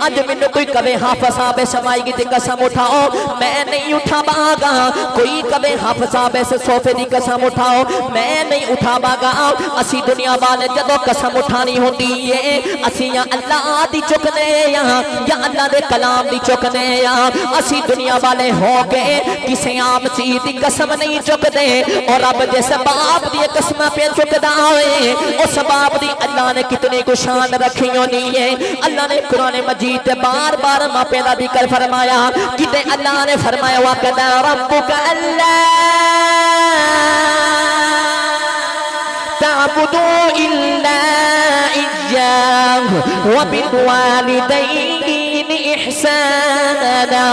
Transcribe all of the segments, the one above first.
اج مینوں کوئی کہے حافظ صاحب سمائی کی قسم اٹھاؤ میں نہیں اٹھاواں گا کوئی کہے حافظ صاحب سے صوفے دی قسم اٹھاؤ میں نہیں اٹھاواں گا اسی دنیا والے جدو قسم اٹھانی ہوندی ہے اسی یا اللہ دی چکنے یا اللہ دے کلام دی چکنے یا اسی دنیا والے ہو گئے کسی عام چیز دی قسم نہیں چکدے اور رب جس باپ دی قسم پہ چکدا ہوئے اس باپ دی اللہ نے کتنی کو شان رکھی ہونی ہے اللہ نے قرآن مجید تے بار بار ماپے دا ذکر فرمایا کتے اللہ نے فرمایا وَقَضَىٰ رَبُّكَ أَلَّا تَعْبُدُوا إِلَّا إِيَّاهُ وَبِالْوَالِدَيْنِ احسانا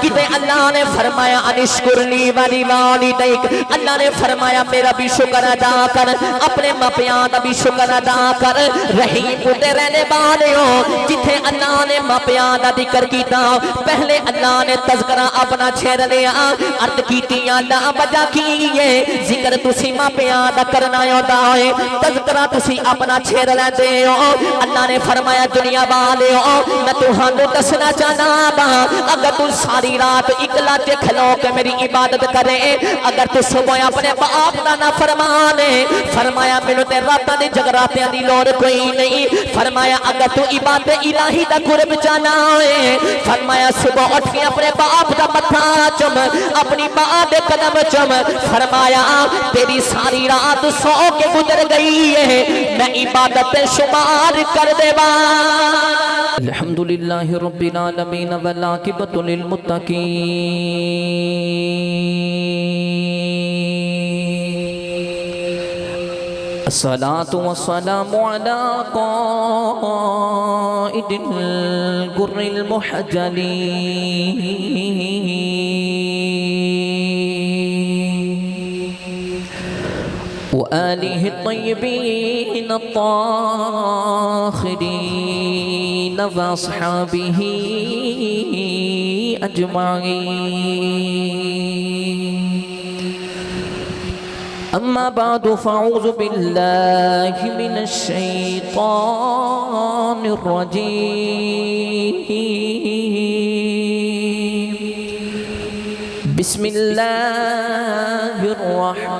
کتے اللہ نے فرمایا انشکر لی ولی والدیک اللہ نے فرمایا میرا بھی شکر ادا کر اپنے ماپیاں دا بھی شکر ادا کر رحیم تے رہنے والے ہو جتھے اللہ نے ماپیاں دا ذکر کیتا پہلے اللہ نے تذکرہ اپنا چھیڑ لیا عرض کیتی اللہ وجہ کی ہے ذکر تسی ماپیاں دا کرنا ہوتا ہے تذکرہ تسی اپنا چھیڑ لیندے ہو اللہ نے فرمایا دنیا والے ہو میں تہانوں دسنا چاہنا با اگر تو ساری رات اکلا تے کھلو کے میری عبادت کرے اگر تو صبح اپنے باپ دا نہ فرمانے فرمایا مینوں تے راتاں دے جگراتیاں دی لوڑ کوئی نہیں فرمایا اگر تو عبادت الہی دا قرب چاہنا ہے فرمایا صبح اٹھ کے اپنے باپ دا متھا چم اپنی ماں دے قدم چم فرمایا تیری ساری رات سو کے گزر گئی ہے میں عبادت شمار کر دے با الحمدللہ رب العالمین والعاقبۃ للمتقین الصلاة والسلام على قائد الغر المحجلين وآله الطيبين الطاهرين وأصحابه أجمعين أما بعد فأعوذ بالله من الشيطان الرجيم بسم الله الرحمن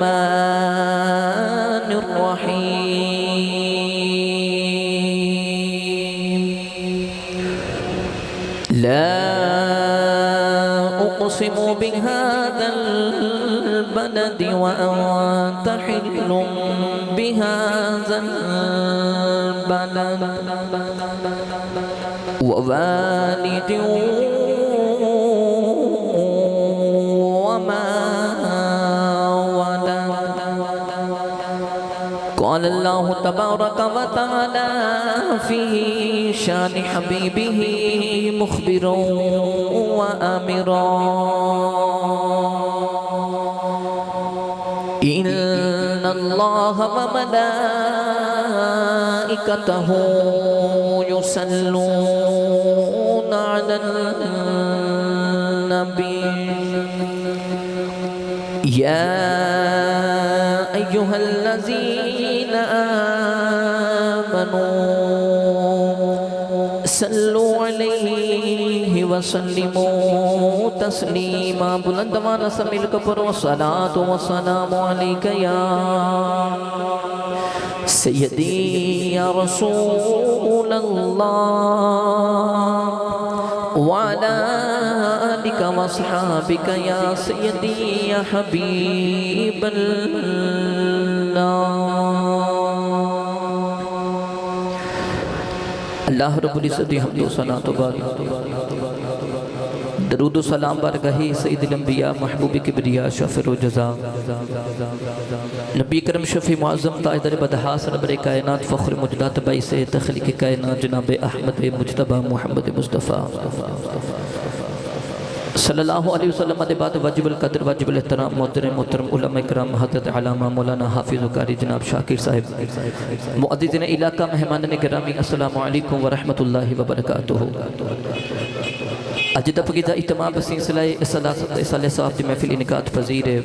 الرحيم لا أقسم بهذا البلد وأنت حل بهذا البلد ووالد وما ولد قال الله تبارك وتعالى في شان حبيبه مخبرا وآمرا إن الله وملائكته يصلون على النبي يا أيها الذين آمنوا صلوا عليه وسلموا تسليما بلند وانا سمیل کپر والصلاة والسلام عليك يا سيدي يا رسول الله وعلى آلك واصحابك يا سيدي يا حبيب الله اللہ رب العزت حمد و ثنا تو بعد درود و سلام بارگاہ سید الانبیاء محبوب کبریا شفر و جزا نبی کرم شفیع معظم تاجدار بدہا سربر کائنات فخر مجدات باعث تخلیق کائنات جناب احمد مجتبی محمد مصطفیٰ صلی اللہ علیہ وسلم دے بعد واجب القدر واجب الاحترام محترم علماء کرام حضرت علامہ مولانا حافظ قاری جناب شاکر صاحب معززین علاقہ مہمان گرامی السلام علیکم ورحمۃ اللہ وبرکاتہ اج دب کی اہتمام سلسلہ اصالہ صاحب دی محفل انعقاد پذیر ہے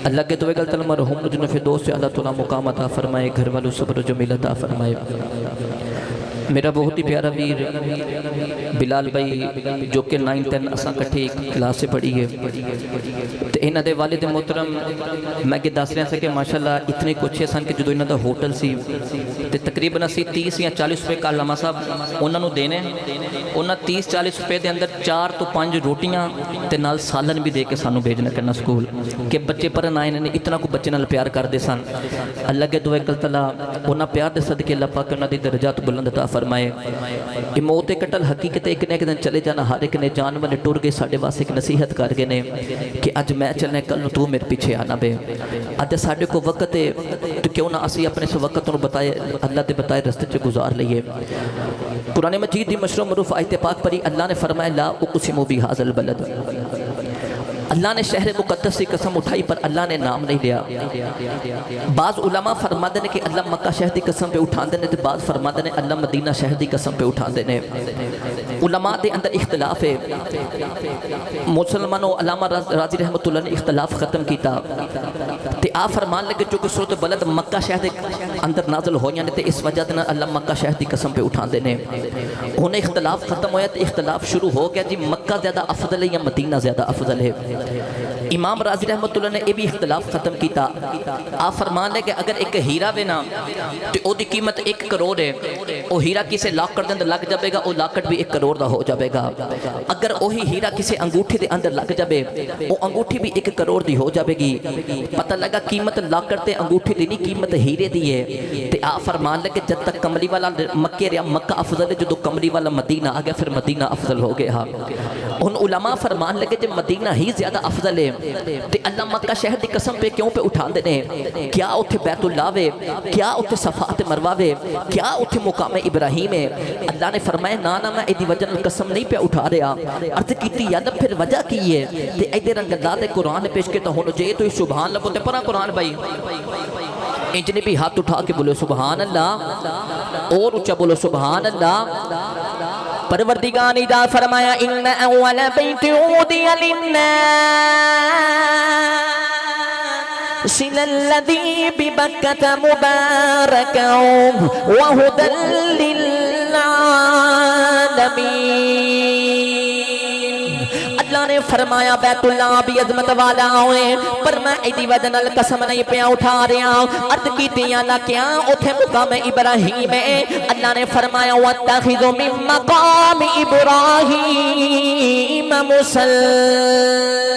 اللہ کے توے گل مرحوم جن فردوس سے اللہ تعالیٰ مقام عطا فرمائے گھر والوں صبر و جمیل عطا فرمائے میرا بہت ہی پیارا ویر بلال بھائی جو کہ 9-10 اساں کٹھے ایک کلاس سے پڑھی ہے تو انہاں دے والد محترم میں کہ دس رہا سا کہ ماشاءاللہ اتنے کچھ سن کہ جدو انہاں دا ہوٹل سی تے تقریباً اسی 30 یا 40 روپے کا علامہ صاحب انہاں نو دینے انہاں 30-40 روپے دے اندر 4 تو 5 روٹیاں تے نال سالن بھی دے کے سانو بھیجنا کرنا سکول کہ بچے پڑھن آئے نے اتنا کو بچے نال پیار کر دے سن اللہ کے دعائے کل تعالیٰ انہاں پیار دے صدقے اللہ پاک انہاں دی درجات بلند عطا فرمائے یہ موت کٹل حقیقت ایک نے ایک دن چلے جانا ہر ایک نے جانور نے ٹر گئے ساڈے واسطے ایک نصیحت کر گئے نے کہ اج میں چلنا کل نو تو میرے پیچھے آنا بے اج ساڈے کو وقت ہے تو کیوں نہ اسی اپنے اس وقت نو بتائے اللہ دے بتائے رستے چ گزار لئیے قرآن مجید دی مشروع معروف آیت پاک پڑھی اللہ نے فرمایا لا اقسم بہذا البلد اللہ نے شہر مقدس سے قسم اٹھائی پر اللہ نے نام نہیں لیا بعض علماء فرماتے ہیں کہ اللہ مکہ شہر دی قسم پہ اٹھاندے نے بعض فرماتے ہیں اللہ مدینہ شہر دی قسم پہ اٹھاندے نے علماء دے اندر اختلاف ہے مسلمانوں علامہ راضی رحمت اللہ نے اختلاف ختم کیتا تے آپ فرمان لگے جو کہ سورۃ بلد مکہ شہر دے اندر نازل ہوئیاں نے تے اس وجہ دے اللہ مکہ شہر دی قسم پہ اٹھاندے نے انہیں اختلاف ختم ہویا تے اختلاف شروع ہو گیا جی مکہ زیادہ افضل ہے یا مدینہ زیادہ افضل ہے امام راضی رحمت اللہ نے یہ بھی اختلاف ختم کیتا آپ فرمان لے کہ اگر ایک ہیرا وے نا تو او دی قیمت 1 کروڑ ہے او ہیرا کسے لاکڑ دے اندر لگ جائے گا او لاکڑ بھی 1 کروڑ دا ہو جائے گا اگر وہی ہیرا کسے انگوٹھی دے اندر لگ جائے او انگوٹھی بھی 1 کروڑ دی ہو جائے گی پتہ لگا قیمت لاکڑ تے انگوٹھی دی نہیں قیمت ہیرے دی ہے تے آپ فرمان لے کہ جب تک کملی والا مکے رہا مکہ افضل ہے جدو کملی والا مدینہ آ گیا پھر مدینہ افضل ہو گیا ان علماء فرمان لے کہ جب مدینہ ہی زیادہ افضل ہے تے اللہ مکہ شہر دی قسم پہ کیوں پہ اٹھا دینے کیا اتھے بیت اللہ وے کیا اتھے صفات مروہ وے کیا اتھے مقام ابراہیم ہے اللہ نے فرمایا نا میں ایدی وجہ قسم نہیں پہ اٹھا رہا عرض کیتی یا پھر وجہ کی ہے تے ایدے رنگ اللہ دے قرآن پیش کے تو ہونو جے تو سبحان اللہ بولتے پرا قرآن بھائی انجنے بھی ہاتھ اٹھا کے بولو سبحان اللہ اور اچھا بولو سبحان اللہ پروردگار نے دا فرمایا ان اول بیت عودی للناس الذی ببکۃ مبارکا وہدی للعالمین اللہ نے فرمایا بیت اللہ بھی عظمت والا ہوئے پر میں ایدی وجہ قسم نہیں پہ اٹھا رہا عرض کی تیاں نہ کیا اتھے مقام ابراہیم ہے اللہ نے فرمایا وَاتَّخِذُ مِن مَقَامِ إِبْرَاهِيمَ مُصَلًّى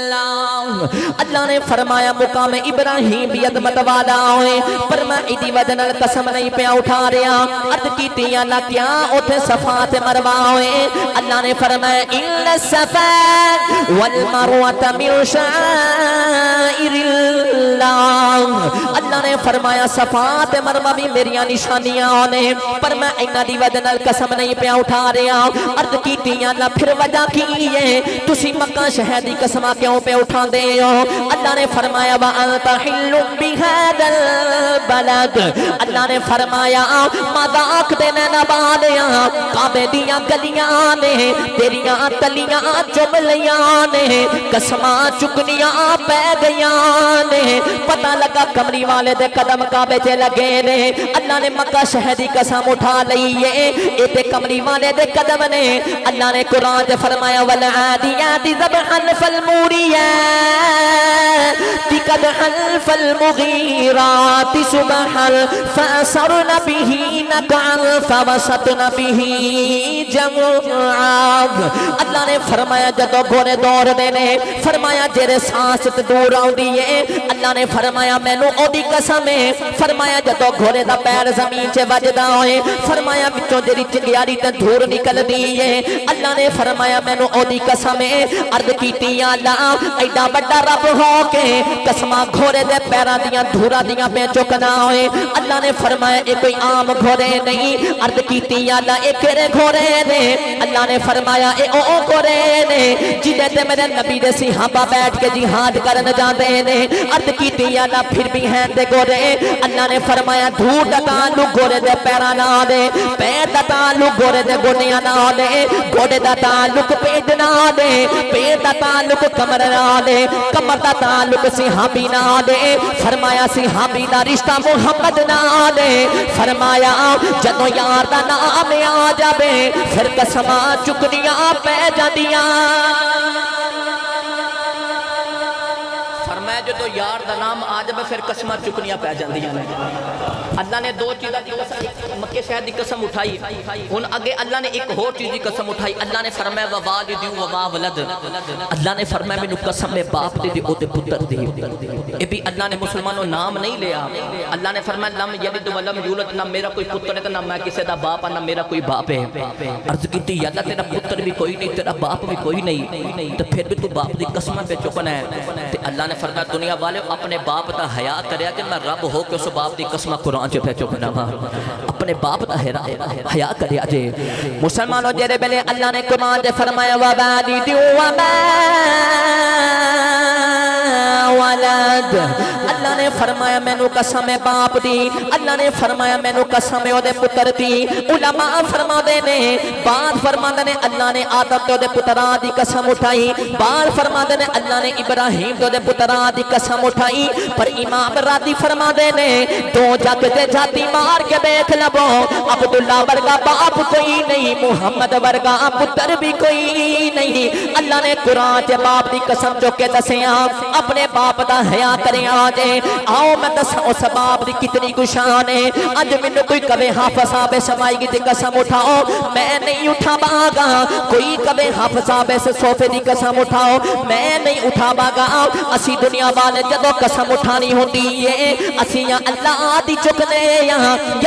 اللہ نے فرمایا مقام ابراہیم بھی عظمت والا ہوئے پر میں ایدی وجہ قسم نہیں پہ اٹھا رہا عرض کی تیاں نہ کیا اتھے صفات مروہ ہوئے اللہ نے فرمایا إِنَّ الصَّفَا والمروۃ من شعائر اللہ اللہ نے فرمایا صفات مروہ بھی میری نشانیاں نے پر میں انہاں دی وجہ نال قسم نہیں پیا اٹھا رہا عرض کیتیاں نہ پھر وجہ کی ہے تسی مکہ شہر دی قسم کیوں پہ اٹھا دے ہو اللہ نے فرمایا وانت حل بهذا البلد اللہ نے فرمایا مذاق دینے نہ بالیا کعبے دیاں گلیاں نے تیریاں تلیاں چملیاں نے قسماں چکنیاں پہ گیاں نے پتہ لگا کمری والے دے قدم کعبے تے لگے نے اللہ نے مکہ شہر دی قسم اٹھا لئیے اے تے کمری والے دے قدم نے اللہ نے قرآن تے فرمایا والعادیات ذبحا فالموریات قدحا فالمغیرات صبحا فأثرن به نقعا فوسطن به جمعا اللہ نے فرمایا جدو گھوڑے دور دینے فرمایا جیرے سانس تے دور آؤں دیئے اللہ نے فرمایا میں نو او دی قسم ہے فرمایا جدو گھوڑے دا پیر زمین چے بجدا ہوئے فرمایا بچوں جیری چنگیاری تے دھور نکل دیئے اللہ نے فرمایا میں نو او دی قسم ہے عرض کیتی یا اللہ ایڈا بڑا رب ہو کے قسمہ گھوڑے دے پیرا دیاں دھورا دیاں پہ چکنا ہوئے اللہ نے فرمایا اے کوئی عام گھوڑے نہیں عرض کیتی یا اللہ اے کیرے گھوڑے نے اللہ نے فرمایا اے او گھوڑے نے جنہیں تے میرے نبی دے صحابہ بیٹھ کے جہاد کرن جاندے نے عرض کیتی یا اللہ پھر بھی ہیں دے گورے اللہ نے فرمایا دھور دا تعلق گورے دے پیرا نہ دے پیر دا تعلق گورے دے گوڑیاں نہ دے گوڑے دا تعلق پیٹ نہ دے پیر دا تعلق کمر نہ دے کمر دا تعلق صحابی نہ دے فرمایا صحابی دا رشتہ محمد نہ دے فرمایا جدو یار دا نام آ جاوے پھر قسماں چکنیاں پہ جاندیاں فرمایا جدو یار دا نام آ جاوے پھر قسماں چکنیاں پہ جاندیاں اللہ نے دو چیزاں دی قسم مکے شہر دی قسم اٹھائی ہن اگے اللہ نے ایک اور چیز دی قسم اٹھائی اللہ نے فرمایا ووالد وما ولد اللہ نے فرمایا مینوں قسم ہے باپ دی او تے پتر دی اے بھی اللہ نے مسلمانوں نام نہیں لیا اللہ نے فرمایا لم یلد ولم یولد نہ میرا کوئی پتر ہے تے نہ میں کسی دا باپ نہ میرا کوئی باپ ہے عرض کیتی یا اللہ تیرا پتر بھی کوئی نہیں تیرا باپ بھی کوئی نہیں تے پھر بھی تو باپ دی قسم پہ چکنا ہے تے اللہ نے فرمایا دنیا والے اپنے باپ دا حیا کریا کہ میں رب ہو کے اس باپ دی قسم قرآن چ پہ چکنا وا اپنے باپ دا حیا کریا جے مسلمانوں جڑے بلے اللہ نے قرآن دے فرمایا ووالد وما ولد اللہ نے فرمایا مینوں قسم ہے باپ دی اللہ نے فرمایا مینوں قسم ہے او دے پتر دی علماء فرماندے نے بعد فرماندے نے اللہ نے آدم تے دے پتراں دی قسم اٹھائی بعد فرماندے نے اللہ نے ابراہیم تے دے پتراں دی قسم اٹھائی پر امام راضی فرماندے نے دو جگ تے جاتی مار کے دیکھ لبو عبداللہ ورگا باپ کوئی نہیں محمد ورگا پتر بھی کوئی نہیں اللہ نے قرآن تے باپ دی قسم جو کے دسیاں اپنے باپ دا حیا کریا جے آؤ میں دساں اس باپ دی کتنی شان ہے اج مینوں کوئی کبے حافظ صاحب سمائی کی قسم اٹھاؤ میں نہیں اٹھاواں گا کوئی کبے حافظ صاحب سے صوفے دی قسم اٹھاؤ میں نہیں اٹھاواں گا اسی دنیا والے جدوں قسم اٹھانی ہوندی ہے اسی یا اللہ دی چکنے یا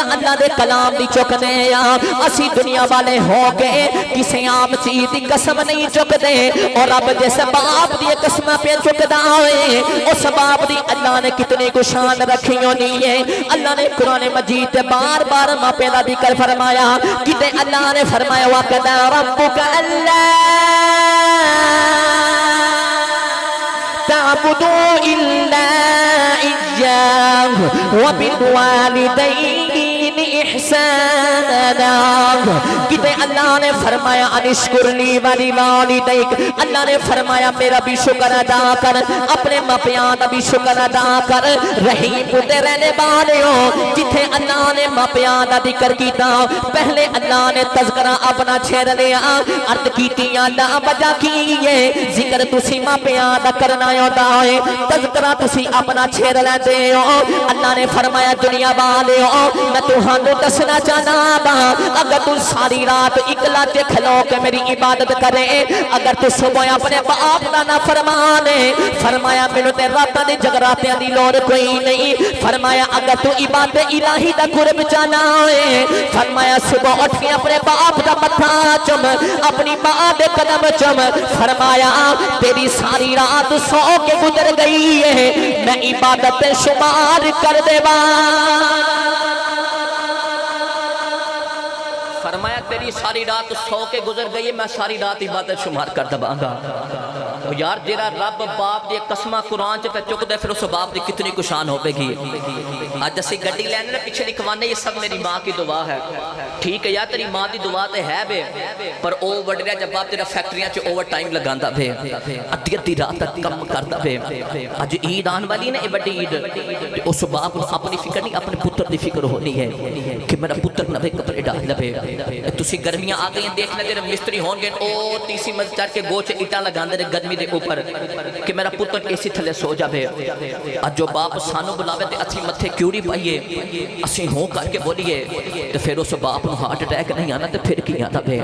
اللہ دے کلام دی چکنے یا اسی دنیا والے ہو گئے کسی عام چیز دی قسم نہیں چکدے اور رب جس باپ دی قسم پہ چکدا ہوئے اس باپ دی اللہ نے کتنی شان رکھی ہونی ہے اللہ نے قرآن مجید بار بار ماپے دا ذکر فرمایا کتے اللہ نے فرمایا وَقَضَىٰ رَبُّكَ أَلَّا تَعْبُدُوا إِلَّا إِيَّاهُ وَبِالْوَالِدَيْنِ احسانا کتے اللہ نے فرمایا انشکرنی ولی والدیک اللہ نے فرمایا میرا بھی شکر ادا کر اپنے ماپیاں دا بھی شکر ادا کر رحیم تے رہنے والے ہو جتھے اللہ نے ماپیاں دا ذکر کیتا پہلے اللہ نے تذکرہ اپنا چھیڑ لیا عرض کیتی اللہ وجہ کی ہے ذکر تسی ماپیاں دا کرنا ہوتا ہے تذکرہ تسی اپنا چھیڑ لیندے ہو اللہ نے فرمایا دنیا والے ہو میں تہانوں دسنا چاہنا با اگر تو ساری رات اکلا تے کھلو کے میری عبادت کرے اگر تو صبح اپنے باپ دا نہ فرمانے فرمایا مینوں تے راتاں دے جگراتیاں دی لوڑ کوئی نہیں فرمایا اگر تو عبادت الہی دا قرب چاہنا ہے فرمایا صبح اٹھ کے اپنے باپ دا متھا چم اپنی ماں دے قدم چم فرمایا تیری ساری رات سو کے گزر گئی ہے میں عبادت شمار کر دیواں فرمایا تیری ساری رات سو کے گزر گئی میں ساری رات عبادت شمار کر دباں گا یار جیرا رب باپ دی قسمہ قرآن چ پہ چک دے پھر اس باپ دی کتنی شان ہوے گی اج اسی گڈی لینے نے پیچھے لکھوانے یہ سب میری ماں کی دعا ہے ٹھیک ہے یار تیری ماں دی دعا تے ہے بے پر او وڈریا جب باپ تیرا فیکٹریاں چ اوور ٹائم لگاندا بے ادھی ادھی رات تک کم کردا بے اج عید آن والی نے بڑی عید اس باپ کو اپنی فکر نہیں اپنے پتر دی فکر ہونی ہے کہ میرا پتر نوے کپڑے ڈال لے تسی گرمیاں آ گئی دیکھنا تیرے مستری ہون گے او تیسری منزل چڑھ کے گوچ اٹا لگاندے نے گرمی دے اوپر کہ میرا پتر اسی تھلے سو جاوے اج جو باپ سانو بلاوے تے اسی متھے کیوں نہیں پائیے اسی ہوں کر کے بولیے تے پھر اس باپ نو ہارٹ اٹیک نہیں آنا تے پھر کی آتا بے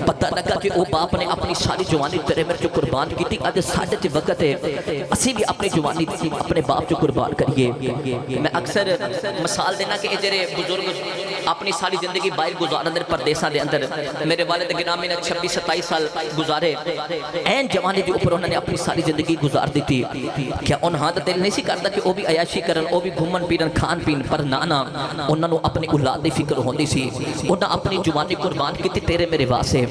پتہ لگا کہ او باپ نے اپنی ساری جوانی تیرے میرے جو قربان کیتی اج ساڈے تے وقت ہے اسی بھی اپنی جوانی اپنے باپ جو قربان کریے میں اکثر مثال دینا کہ جڑے بزرگ اپنی ساری زندگی باہر گزارن دے پردیساں دے دے اندر میرے والد گرامی نے 26-27 سال گزارے این جوانی دے اوپر انہوں نے اپنی ساری زندگی گزار دیتی کیا انہاں دا دل نہیں سی کرتا کہ وہ بھی عیاشی کرن وہ بھی گھومن پھرن کھان پین پر نانا انہوں نے اپنی اولاد دی فکر ہوندی سی انہاں اپنی جوانی قربان کیتی تیرے میرے واسطے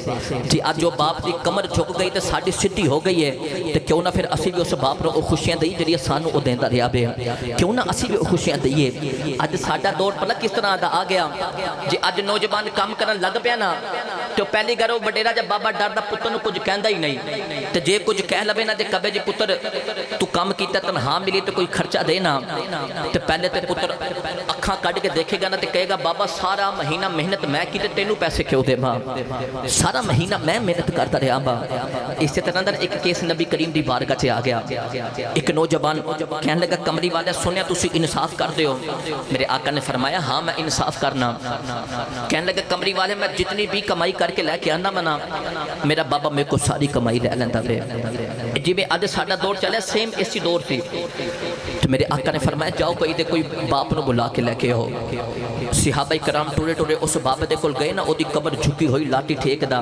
جی اج جو باپ دی کمر جھک گئی تے ساڈی سدھی ہو گئی ہے تے کیوں نہ پھر اسی بھی اس باپ نوں خوشیاں دئی جڑی سانوں او دیندا رہیا بے کیوں نہ اسی بھی خوشیاں دئیے اج ساڈا دور پتہ کس طرح دا آ گیا جی اج نوجوان کام کرن لگ پیا نا تو پہلی گھروں وڈیرا جب بابا ڈردا پتر نوں کچھ کہندا ہی نہیں تے جے کچھ کہہ لوے نا تے کبے جی پتر تو کام کیتا تنہا ملی تو کوئی خرچہ دے نا تے پہلے تے پتر اکھاں کڈ کے دیکھے گا نا تے کہے گا بابا سارا مہینہ محنت میں کی تے تینوں پیسے کیوں دے ماں سارا مہینہ میں محنت کرتا رہا ماں اسی طرح اندر ایک کیس نبی کریم دی بارگاہ چ آ گیا ایک نوجوان کہنے لگا کمری والے سنیا تسی انصاف کر دیو میرے آقا نے فرمایا ہاں میں انصاف کرنا کہنے لگا کمری والے میں جتنی بھی کمائی کر کے لے کے آنا منا میرا بابا میرے کو ساری کمائی لے لیندا پے جی میں اج ساڈا دور چلے سیم اسی دور سی تو میرے آقا نے فرمایا جاؤ کوئی باپ نو بلا کے لے کے آؤ صحابہ کرام ٹورے ٹورے اس بابا دے کول گئے نا او دی قبر جھکی ہوئی لاٹھی ٹھیک دا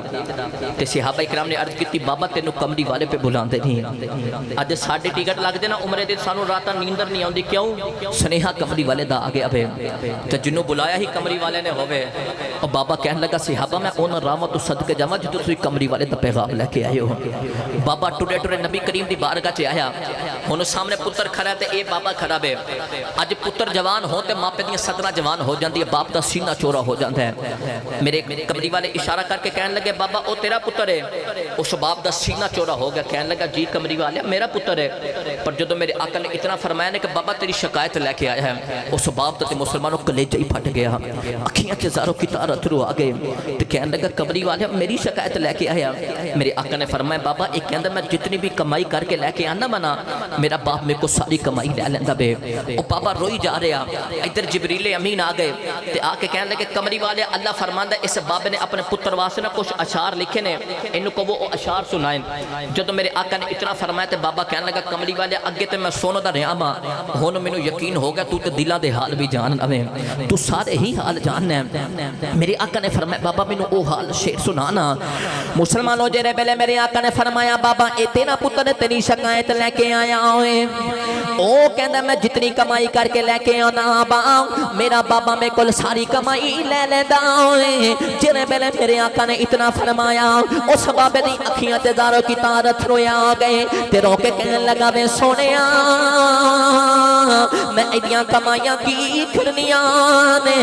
تے صحابہ کرام نے عرض کیتی بابا تینوں کمری والے پہ بلاندے نہیں اج ساڈے ٹکٹ لگ دے نا عمرے دے سانوں راتاں نیندر نہیں آوندی کیوں سنیہا کمری والے دا آ گیا تے جنوں بلایا ہی کمری والے نے ہوے او بابا کہن لگا صحابہ میں اون راواں تو صدقے جاواں جدوں تسی کمری والے دا پیغام لے کے آئے ہو بابا ٹورے ٹورے نبی کریم دی بارگاہ چ آیا ہن سامنے پتر کھڑا تے اے بابا کھڑا بے اج پتر جوان ہو تے ماپے دی صدرہ جوان ہو جاندی ہے باپ دا سینہ چورا ہو جاندا ہے میرے کمری والے اشارہ کر کے کہنے لگے بابا او تیرا پتر ہے اس باپ دا سینہ چورا ہو گیا کہنے لگا جی کمری والے میرا پتر ہے پر جدو میرے آقا نے اتنا فرمایا نے کہ بابا تیری شکایت لے کے آیا ہے اس باپ تے مسلمانوں کلیجہ ہی پھٹ گیا اکھیاں چ زاروں کی تارت رو آ گئے تے کہنے لگا کمری والے میری شکایت لے کے آیا میرے آقا نے فرمایا بابا ایک کہندا میں جتنی بھی کمائی کر کے لے کے آنا منا میرا باپ میرے کو ساری کمائی لے لیندا بے او بابا روئی جا رہا ادھر جبریل امین آ گئے تے آ کے کہنے لگے کمری والے اللہ فرماندا اس بابے نے اپنے پتر واسطے نہ کچھ اشعار لکھے نے انہوں کو وہ اشعار سنائیں جدو میرے آقا نے اتنا فرمایا تے بابا کہنے لگا کمری والے اگے تے میں سونا دا رہا ماں ہن مینوں یقین ہو گیا تو تے دلاں دے حال بھی جان اویں تو سارے ہی حال جاننا ہے میرے آقا نے فرمایا بابا مینوں او حال شعر سنانا مسلمانوں جڑے پہلے میرے آقا نے فرمایا بابا اے تیرا پتر تیری شکایت لے کے آیا ہوئے او کہندا میں جتنی کمائی کر کے لے کے آنا با میرا بابا میرے کول ساری کمائی لے لیندا ہوئے جڑے پہلے میرے آقا نے اتنا فرمایا اس بابے دی اکھیاں تے زاروں کی تارت رویا گئے تے رو کے کہنے لگا وے سونیا میں ایڈیاں کمائیاں کی کرنیاں نے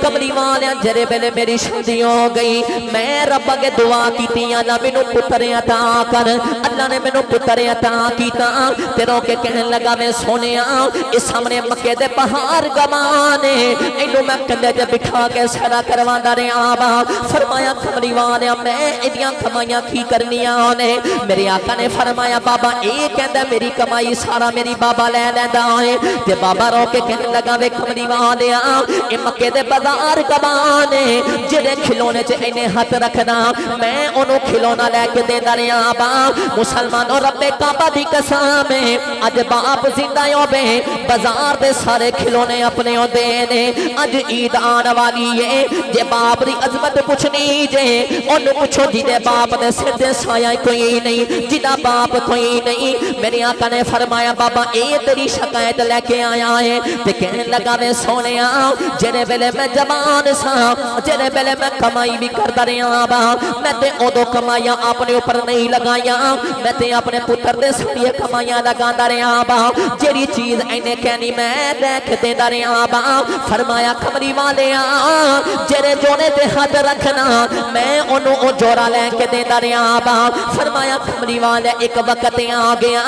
کمری والیاں جڑے پہلے میری شادی ہو گئی میں رب اگے دعا کیتی اللہ مینوں پتر عطا کر اللہ نے مینوں پتر عطا کیتا تے رو کے کہنے لگا وے سونیا اس سامنے مکے دے پہاڑ گوانے اینوں میں کندھے تے بٹھا کے سرا کرواندا رہیا با فرمایا کمری والیاں میں ایڈیاں کمائیاں کی کرنیاں نے میرے آقا نے فرمایا بابا اے کہندا میری کمائی سارا میری بابا لے لیندا ہے تے بابا رو کے کہنے لگا وے کمری والیاں اے مکے دے بازار گوانے جڑے کھلونے چ اینے ہاتھ رکھدا میں اونوں کھلونا لے کے دیندا رہیا با مسلمانوں رب کعبہ دی قسم اج باپ زندہ ہوے بازار دے سارے کھلونے اپنے ہوندے نے اج عید آن والی ہے جے باپ دی عظمت پوچھنی جے اونوں پوچھو جے باپ دے سر تے سایہ کوئی نہیں جدا باپ کوئی نہیں میرے آقا نے فرمایا بابا اے تیری شکایت لے کے آیا ہے تے کہنے لگا وے سونیا جڑے ویلے میں جوان سا جڑے ویلے میں کمائی بھی کردا رہیا با میں تے اودوں کمائیاں اپنے اوپر نہیں لگائیاں میں تے اپنے پتر دے ساری کمائیاں لگاندا رہیا با جیڑی چیز اینے کہنی میں دیکھ دیندا رہیا با فرمایا کمری والیاں جڑے جوڑے تے ہاتھ رکھنا میں اونوں او جوڑا لے کے دیندا رہیا با فرمایا کمری والے ایک وقت آ گیا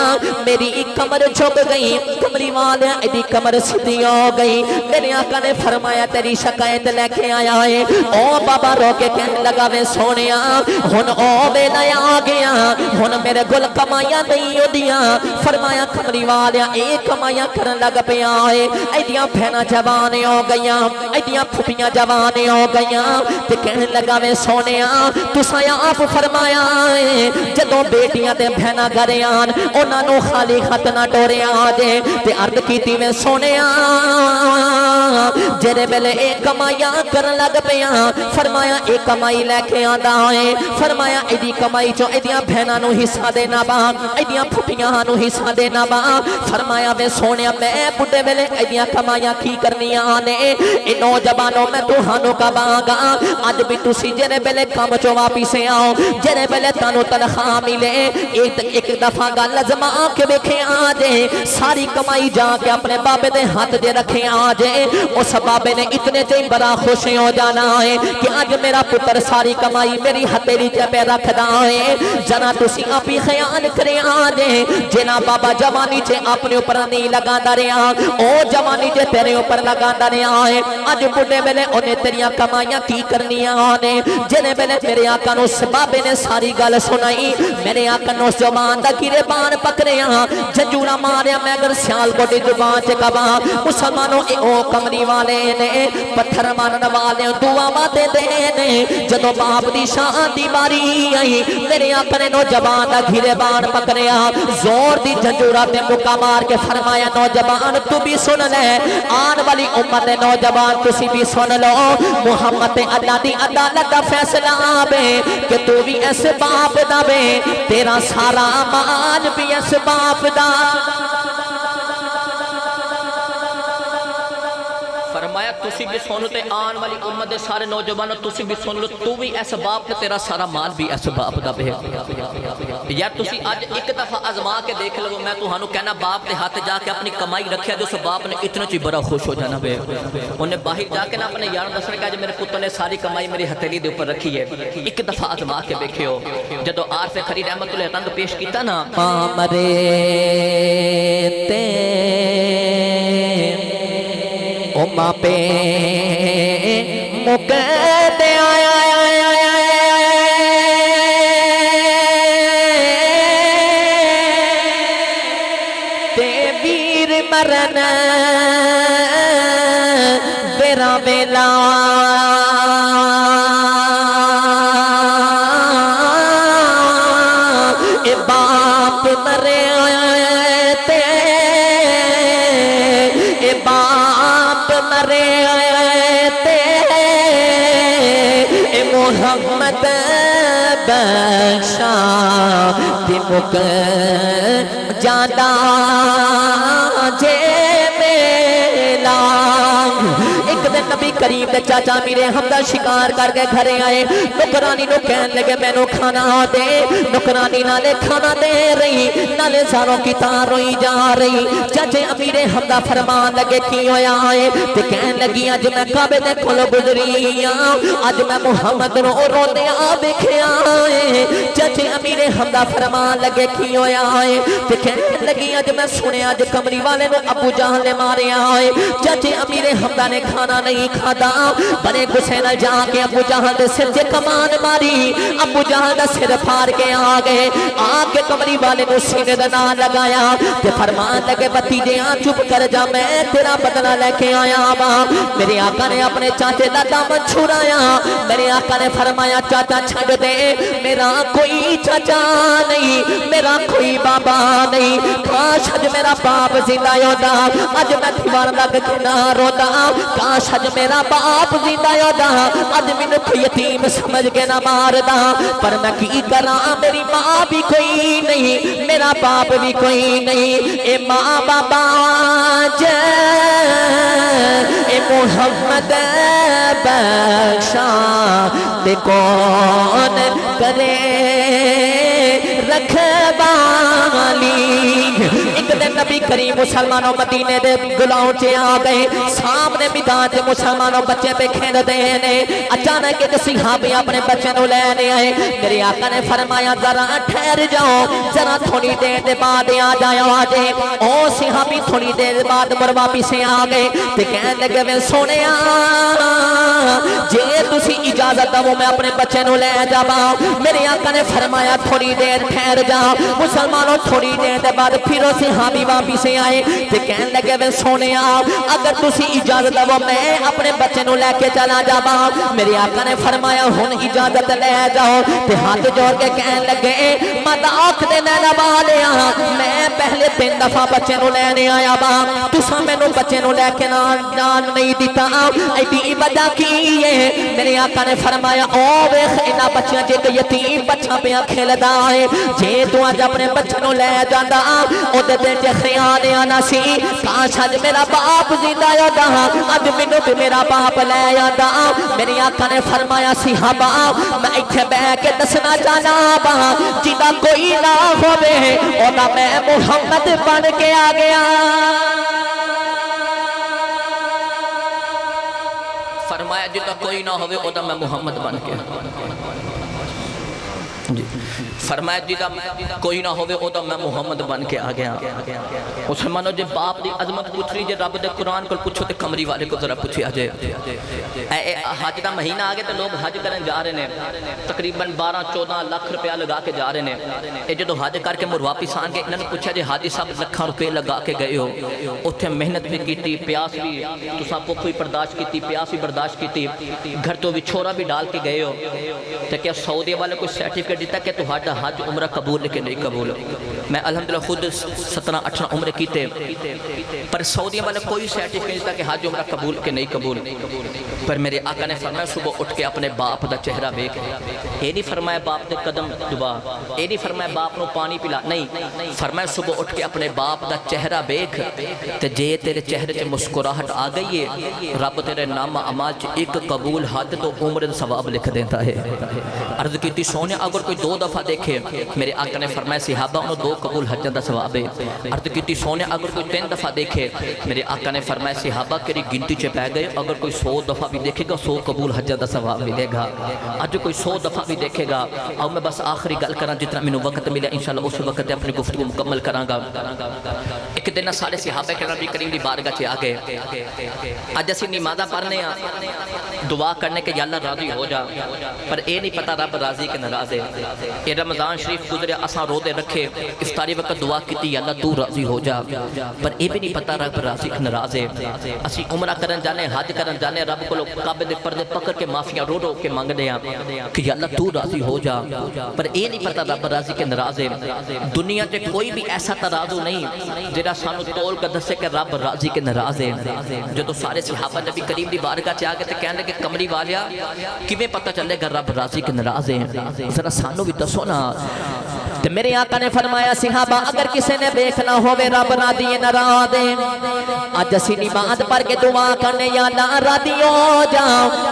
میری ایک کمر جھک گئی کمری والے ایدی کمر سیدھی ہو گئی میرے آقا نے فرمایا تیری شکایت لے کے آیا ہے او بابا رو کے کہنے لگا وے سونیا ہن او ویلا آ گیا ہن میرے گل کمائیاں نہیں ہوندیاں فرمایا کمری والے اے یہ کمائیاں کرن لگ پیا ہے ایدیاں بہنا جوان ہو گئیاں ایدیاں پھپیاں جوان ہو گئیاں تے کہنے لگا میں سونیا تساں آپ فرمایا ہے جدوں بیٹیاں تے بہنا گھر آن انہاں نوں خالی خط نہ ٹوریا جے تے عرض کیتی میں سونیا جڑے ویلے اے کمائیاں کرن لگ پیا فرمایا اے کمائی لے کے آندا ہے فرمایا ایدی کمائی چوں ایدیاں بہناں نوں حصہ دینا با ایدیاں پھپیاں نوں حصہ دینا با فرمایا میں سونیا میں بڈھے ویلے ایدیاں کمائیاں کی کرنیاں نے اے نوجوانوں میں تہانوں کہاں گا اج بھی تسی جڑے ویلے کام چوں واپس آؤ جڑے ویلے تانوں تنخواہ ملے ایک دفعہ گل ازما کے ویکھیا جے ساری کمائی جا کے اپنے بابے دے ہاتھ دے رکھیا جے اس بابے نے اتنے چاہی بڑا خوش ہو جانا ہے کہ آج میرا پتر ساری کمائی میری ہتھیلی تے پہ رکھدا ہے جنا تسی آپ ہی خیال کرے آجے جنا بابا جوانی چے اپنے اوپر نہیں لگا رہا او جوانی چے تیرے اوپر لگا رہا ہے آج بڑھے ویلے انہیں تیریاں کمائیاں کی کرنیاں نے جنے ویلے میرے آقا نو بابے نے ساری گل سنائی میرے آقا نو زبان دا گرے بان پکڑیا جنجورا ماریا میں اگر سیال بڑی زبان چے کبا مسلمانوں اے او کمری والے نے پتھر مارن والے دعا ماتے دینے جدو باپ دی شان دی باری آئی میرے آقا نے نوجوان دا گھرے بان پکڑیا زور دی جنجورا تے مکہ مار کے فرمایا نوجوان تو بھی سن لے آن والی امت نوجوان تسی بھی سن لو محمد اللہ دی عدالت دا فیصلہ آبے کہ تو بھی ایسے باپ دا بے تیرا سارا مال بھی ایسے باپ دا فرمایا تسی بھی سن لو تے آن والی امت دے سارے نوجوانوں تسی بھی سن لو تو بھی ایسا باپ تے تیرا سارا مال بھی ایسا باپ دا بے یار تسی آج ایک دفعہ آزما کے دیکھ لو میں تو ہانو کہنا باپ تے ہاتھ جا کے اپنی کمائی رکھیا جو اس باپ نے اتنا چی بڑا خوش ہو جانا بے انہیں باہر جا کے نا اپنے یاروں دسنے کہا جو میرے پتر نے ساری کمائی میری ہتھیلی دے اوپر رکھی ہے ایک دفعہ آزما کے دیکھے ہو جدو عارف خرید احمد اللہ تنگ پیش کیتا نا مرے تے امہ پہ مقید آیا تے ویر مرن بیرا بیلا اے باپ مرے تے اے باپ مرے تے اے محمد بخشا تے مک جانا جے میلا ایک دن نبی کریم دے چاچا میرے حمدہ شکار کر کے گھرے آئے نکرانی نو کہن لگے میں نو کھانا دے نکرانی نالے کھانا دے رہی نالے زاروں کی تار روئی جا رہی چاچے امیر حمدہ فرمان لگے کی ہویا آئے تے کہن لگی آج میں کعبے دے کھول گزری آج میں محمد نو رو دے آبکھے آئے چاچے امیر حمدہ فرمان لگے کی ہویا آئے تے کہن لگی آج میں سنے آج کمری والے نو ابو جہل مارے آئے چاچے امیر حمدہ نے کھانا نہیں کھادا بڑے غصے نال جا کے ابو جہل دے سر تے کمان ماری ابو جہل دا سر پھاڑ کے آ گئے آ کے کمری والے نو سینے دا نام لگایا تے فرمان لگے بھتیجیاں چپ کر جا میں تیرا بدلہ لے کے آیا وا میرے آقا نے اپنے چاچے دا دامن چھڑایا میرے آقا نے فرمایا چاچا چھڈ دے میرا کوئی چاچا نہیں میرا کوئی بابا نہیں کاش اج میرا باپ زندہ ہوتا اج میں دیوار لگ کے نہ روتا کاش اج میرا باپ زندہ ہوتا اج مینوں کوئی یتیم سمجھ کے نہ ماردا پر میں کی کراں میری ماں بھی کوئی نہیں میرا باپ بھی کوئی نہیں اے ماں بابا جے اے محمد بخشا تے کون کرے رکھوالی ایک دن نبی کریم مسلمانوں مدینے دے گلاؤں چے آ گئے سامنے میدان تے مسلمانوں بچے پہ کھیل دے نے اچانک ایک صحابی اپنے بچے نو لینے آئے میرے آقا نے فرمایا ذرا ٹھہر جاؤ ذرا تھوڑی دیر دے بعد آ جاؤ آجے او صحابی تھوڑی دیر بعد مرواپی سے آ گئے تے کہنے لگے میں سونے جے تسی اجازت دو میں اپنے بچے نو لے جاواں میرے آقا نے فرمایا تھوڑی دیر ٹھہر جا مسلمانوں تھوڑی دیر دے بعد پھر صحابی صحابی سے آئے تے کہن لگے وے سونے اگر تسی اجازت دو میں اپنے بچے نو لے کے چلا جاواں میرے آقا نے فرمایا ہن اجازت لے جاؤ تے ہاتھ جوڑ کے کہن لگے مت آنکھ دے لینا والیا میں پہلے 3 دفعہ بچے نو لینے آیا وا تساں مینوں بچے نو لے کے جان نہیں دیتا ایڈی وجہ کی ہے میرے آقا نے فرمایا او ویکھ انہاں بچیاں جے کہ یتیم بچہ پیا کھیلدا ہے جے تو اج اپنے بچے نو لے جاندا او دے دل تے خیال آنا سی کاش اج میرا باپ زندہ ہوندا اج مینوں تے میرا باپ لے آندا میرے آقا نے فرمایا صحابہ میں ایتھے بیٹھ کے دسنا چاہنا وا جدا کوئی نہ ہوے اودا میں محمد بن کے آ گیا فرمایا جدا کوئی نہ ہوئے اودا میں محمد بن کے فرمایا جدا کوئی نہ ہوئے اودا میں محمد بن کے آ گیا مسلمانوں جے باپ دی عظمت پوچھ رہی جے رب دے قرآن کو پوچھو تے کمری والے کو ذرا پوچھیا جے حج دا مہینہ آگے تے لوگ حج کرن جا رہے ہیں تقریباً 12-14 لاکھ روپیہ لگا کے جا رہے ہیں اے جدو حج کر کے مر واپس آن کے انہوں نے پوچھا جے حاجی صاحب لکھاں روپے لگا کے گئے ہو اتھے محنت بھی کیتی پیاس بھی تساں بھوک بھی برداشت کیتی پیاس بھی برداشت کیتی گھر تو وچھورا بھی ڈال کے گئے ہو تے کیا سعودی والے کوئی سرٹیفکیٹ دیتا کہ تہاڈا حج عمرہ قبول ہے کہ نہیں قبول میں الحمدللہ خود 17-18 عمرے کیتے پر سعودی والے کوئی سرٹیفکیٹ دیتا کہ حج عمرہ قبول کہ نہیں قبول پر میرے آقا نے فرمایا صبح اٹھ کے اپنے باپ دا چہرہ دیکھ اے نہیں فرمایا باپ دے قدم دبا اے نہیں فرمایا باپ نو پانی پلا نہیں فرمایا صبح اٹھ کے اپنے باپ دا چہرہ دیکھ تے جے تیرے چہرے سے مسکراہٹ آ گئی ہے رب تیرے نام اعمال چ ایک قبول حج تو عمر دا ثواب لکھ دیتا ہے عرض کیتی سونے اگر کوئی 2 دفعہ دیکھے میرے آقا نے فرمایا صحابہ انہوں 2 قبول حج دا ثواب ہے عرض کیتی سونے اگر کوئی 3 دفعہ دیکھے میرے آقا نے فرمایا صحابہ کری گنتی چ پہ گئے اگر کوئی 100 دفعہ بھی دیکھے گا 100 قبول حج دا ثواب ملے گا اج کوئی 100 دفعہ بھی دیکھے گا اور میں بس آخری گل کراں جتنا مینوں وقت ملے انشاءاللہ اس وقت اپنی گفتگو مکمل کراں گا ایک دن سارے صحابہ کرام نبی کریم دی بارگاہ چ آ گئے اج اسی نمازاں پڑھنے ہاں دعا کرنے کہ یا اللہ راضی ہو جا پر اے نہیں پتہ رب راضی کہ ناراض ہے یہ رمضان شریف گزریا اساں روزے رکھے افطاری وقت دعا کیتی یا اللہ تو راضی ہو جا پر اے بھی نہیں پتہ رب راضی کہ ناراض ہے اسی عمرہ کرن جانے حج کرن جانے رب کو کعبے دے پردے پکڑ کے معافیاں رو رو کے مانگدے ہیں کہ یا اللہ تو راضی ہو جا پر اے نہیں پتہ رب راضی کہ ناراض ہے دنیا تے کوئی بھی ایسا ترازو نہیں جڑا سانو تول کے دسے کہ رب راضی کہ ناراض ہے جو تو سارے صحابہ نبی کریم دی بارگاہ چ آ کے تے کہنے کہ کمری والیا کیویں پتہ چلے گا رب راضی کہ ناراض ہے ذرا سانو بھی دسو نا تے میرے آقا نے فرمایا صحابہ اگر کسی نے دیکھنا ہوے رب راضی ہے ناراض ہے اج اسی نماز پڑھ کے دعا کرنے یا اللہ راضی ہو جا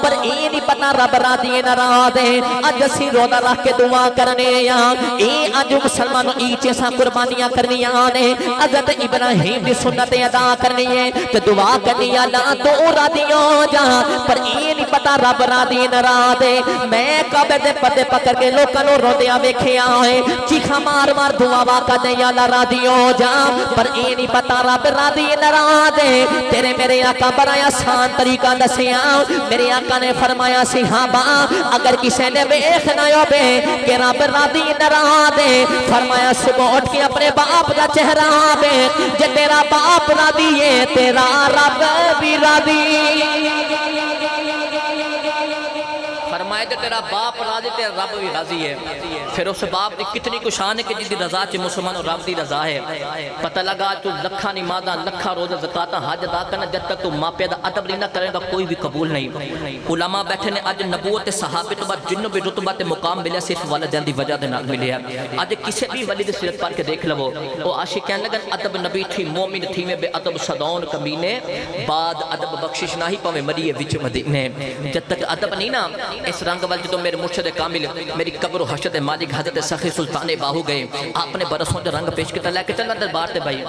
پر اے نہیں پتہ رب راضی ہے ناراض ہے اج اسی روزہ رکھ کے دعا کرنے یا اے اج مسلمانوں ایچے سا قربانیاں کرنیاں نے حضرت ابراہیم دی سنت ادا کرنی ہے تے دعا کرنی یا اللہ تو راضی ہو جا پر اے نہیں پتہ رب راضی ہے ناراض ہے میں کعبے دے پردے پکڑ کے لوکاں نو روندیاں ویکھیا ہے چیخا مار مار دعا واقع دے یا اللہ راضی ہو جا پر اے نہیں پتہ رب راضی ناراض ہے تیرے میرے آقا بڑا آسان طریقہ دسیا میرے آقا نے فرمایا صحابہ اگر کسی نے ویکھنا ہوے کہ رب راضی ناراض ہے فرمایا صبح اٹھ کے اپنے باپ دا چہرہ دیکھ جے تیرا باپ راضی ہے تیرا رب بھی راضی فرمایا کہ تیرا باپ راضی تیرا رب بھی راضی ہے پھر اس باپ دی کتنی کو شان ہے کہ جس دی رضا چ مسلمان اور رب دی رضا ہے پتہ لگا تو لکھاں نمازاں لکھاں روزہ زکاتاں حج ادا کرنا جب تک تو ماں پے دا ادب نہیں نہ کرے گا کوئی بھی قبول نہیں علماء بیٹھے نے اج نبوت صحابہ تو بعد جنوں بھی رتبہ تے مقام ملیا صرف والدین دی وجہ دے نال ملیا اج کسے بھی ولی دی سیرت پڑھ کے دیکھ لو او عاشق کہنے لگن ادب نبی تھی مومن تھی میں بے ادب صدون کمینے بعد ادب بخشش نہ ہی پوے مریے وچ مدینے جب تک ادب نہیں نا اس رنگ وال جو میرے مرشد کامل میری قبر و حشر مالک حضرت سخی سلطان باہو گئے آپ نے برسوں جو رنگ پیش کیتا لے کے چلنا دربار تے بھائی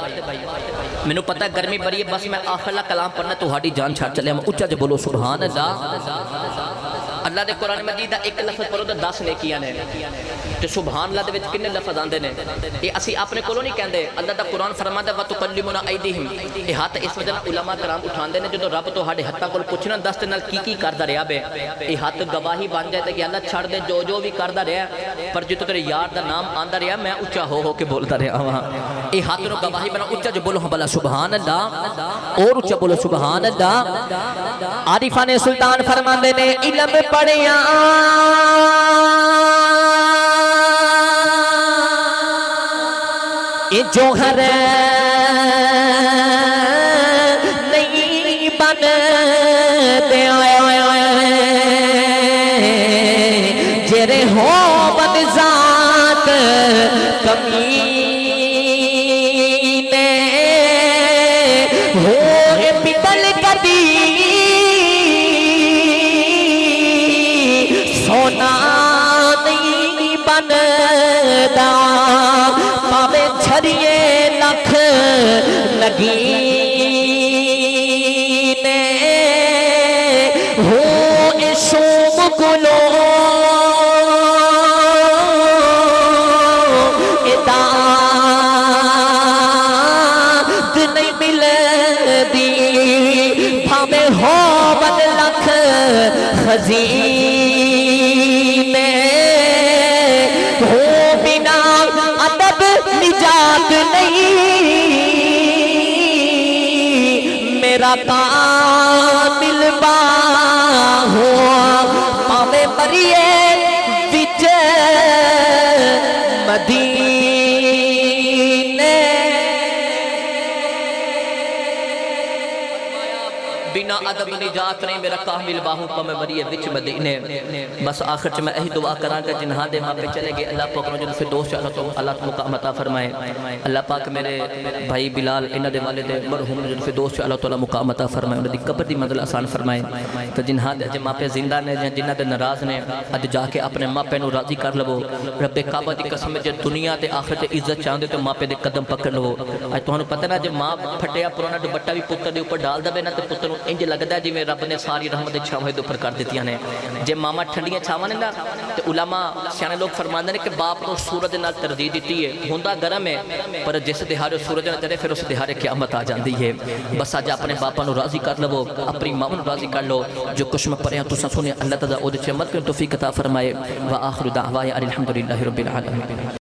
میں نے پتہ گرمی بڑی ہے بس میں آخر کلام پڑھنا تو ہاڑی جان چھاڑ چلے میں اچھا جو بولو سبحان اللہ اللہ دے قرآن مجید دا ایک لفظ پڑھو تو 10 نیکیاں نے تے سبحان اللہ دے وچ کنے لفظ آندے نے اے اسی اپنے کولوں نہیں کہندے اللہ دا قرآن فرماتا ہے وتکلمنا ایدیہم اے ہاتھ اس وجہ علماء کرام اٹھاندے نے جدوں رب تہاڈے ہتھاں کول پوچھنا دس تے نال کی کردا رہیا بے اے ہاتھ گواہی بن جائے تے کہ اللہ چھڑ دے جو بھی کردا رہیا پر جتوں تیرے یار دا نام آندا رہیا میں اونچا ہو کے بولدا رہیا ہاں اے ہاتھوں گواہی بنا اچھا جو بولو بلا سبحان اللہ اور اچھا بولو سبحان اللہ عارفان سلطان فرماندے نے علم پڑھیا اے جوہر نہیں بن دے جرے ہو بد ذات کمینے ہو اے پتل کدی سونا نہیں بندا پاوے چھڑیے لکھ لگینے ہو اے شوم گلو ہو بد لکھ خزینے ہو بنا ادب نجات نہیں میرا کامل ہوا پاوے مریے وچ مدینے بنا ادب نجات نہیں میرا کامل باہوں پا میں مریے وچ مدینے بس آخر چ میں اہی دعا کراں گا جنہاں دے ماں پہ چلے گئے اللہ پاک نے جن فردوس چ اللہ مقام عطا فرمائے اللہ پاک میرے بھائی بلال انہاں دے والد مرحوم نے جن فردوس چ اللہ تعالی مقام عطا فرمائے انہاں دی قبر دی منزل آسان فرمائے تو جنہاں دے ماں پہ زندہ نے جنہاں دے ناراض نے اج جا کے اپنے ماں پہ نو راضی کر لو رب کعبہ دی قسم جے دنیا تے آخرت تے عزت چاہندے تو ماں پہ دے قدم پکڑ لو اج تانوں پتہ نا جے ماں پھٹیا پرانا دوپٹہ بھی پتر دے اوپر ڈال دے نا تے پتر نوں انج لگدا جی میں رب نے ساری رحمت چھاویں دے اوپر کر دتیاں نے جے ماما ٹھنڈیاں چھاواں نے نا تے علماء سیانے لوگ فرماندے نے کہ باپ نو سورج نال ترجیح دتی ہے ہوندا گرم ہے پر جس دہاڑے سورج نہ چڑھے پھر اس دہاڑے قیامت آ جاندی ہے بس اج اپنے باپا نو راضی کر لو اپنی ماں نو راضی کر لو جو کچھ میں پڑھیا تساں سنے اللہ تعالی او دے عمل کرن توفیق عطا فرمائے واخر دعوانا الحمدللہ رب العالمین